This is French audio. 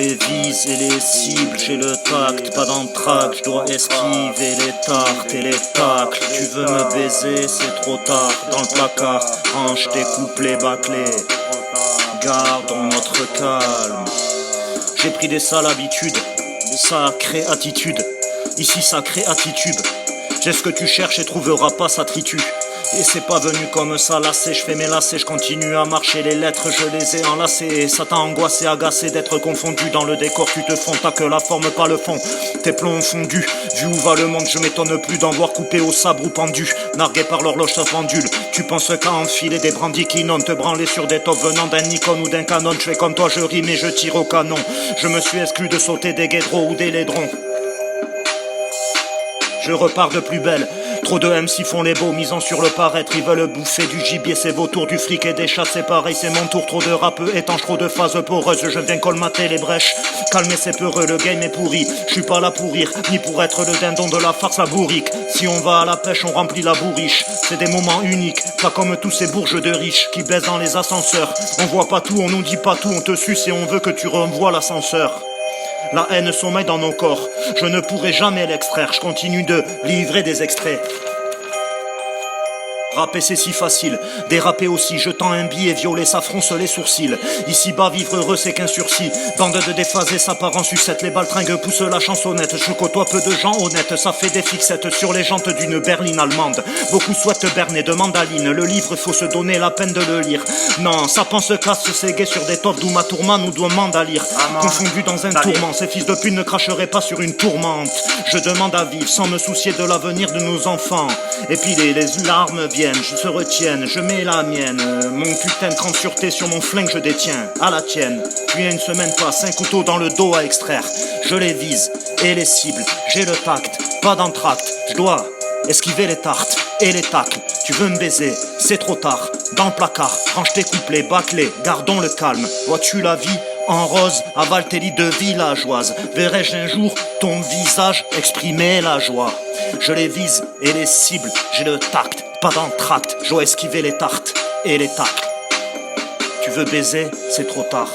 les vise et les cibles, j'ai le tact, pas d'entraque, je dois esquiver les tartes et les tacles. Tu veux me baiser, c'est trop tard, dans le placard, range tes couplets bâclés, gardons notre calme. J'ai pris des sales habitudes, sacrée attitude, ici sacrée attitude. J'ai ce que tu cherches et trouveras pas, ça tritue. Et c'est pas venu comme ça, lassé, je fais mes lacets, je continue à marcher, les lettres je les ai enlacées. Et ça t'a angoissé, agacé d'être confondu dans le décor, tu te fonds, t'as que la forme, pas le fond. Tes plombs fondus, vu où va le monde, je m'étonne plus d'en voir coupé au sabre ou pendu, nargué par l'horloge sa pendule. Tu penses qu'à enfiler des brandis qui n'ont te branler sur des tops venant d'un Nikon ou d'un Canon. Je fais comme toi, je rime et je tire au canon. Je me suis exclu de sauter des guédros ou des laidrons. Je repars de plus belle. Trop de MC font les beaux, misant sur le paraître. Ils veulent bouffer du gibier, c'est vautour, du fric et des chats, c'est pareil, c'est mon tour. Trop de rap étanche, trop de phases poreuses. Je viens colmater les brèches, calmer ces peureux, le game est pourri. Je suis pas là pour rire, ni pour être le dindon de la farce à bourrique. Si on va à la pêche, on remplit la bourriche. C'est des moments uniques, pas comme tous ces bourges de riches qui baissent dans les ascenseurs. On voit pas tout, on nous dit pas tout, on te suce et on veut que tu renvoies l'ascenseur. La haine sommeille dans nos corps, je ne pourrai jamais l'extraire, je continue de livrer des extraits. Rapper c'est si facile, déraper aussi, jetant un billet, violer, ça fronce les sourcils. Ici-bas, vivre heureux c'est qu'un sursis. Bande de déphasés, ça part en sucette, les baltringues poussent la chansonnette. Je côtoie peu de gens honnêtes, ça fait des fixettes sur les jantes d'une berline allemande. Beaucoup souhaitent berner de mandaline, le livre faut se donner la peine de le lire. Non, ça pense casse, c'est gay sur des toffes d'où ma tourmente ou demande à lire. Confondu dans un tourment, ces fils de pute ne cracheraient pas sur une tourmente. Je demande à vivre sans me soucier de l'avenir de nos enfants. Et puis les larmes viennent, je se retienne, je mets la mienne. Mon putain de grande sûreté sur mon flingue je détiens, à la tienne. Puis une semaine passe, un couteau dans le dos à extraire. Je les vise et les cible, j'ai le tact, pas d'entracte. Je dois esquiver les tartes et les tacles. Tu veux me baiser, c'est trop tard. Dans le placard, range tes couplets bâclés, gardons le calme. Vois-tu la vie en rose, avale tes lits de villageoise. Verrai-je un jour ton visage exprimer la joie? Je les vise et les cible, j'ai le tact, pas d'entracte. Je dois esquiver les tartes et les tacles. Tu veux baiser, c'est trop tard.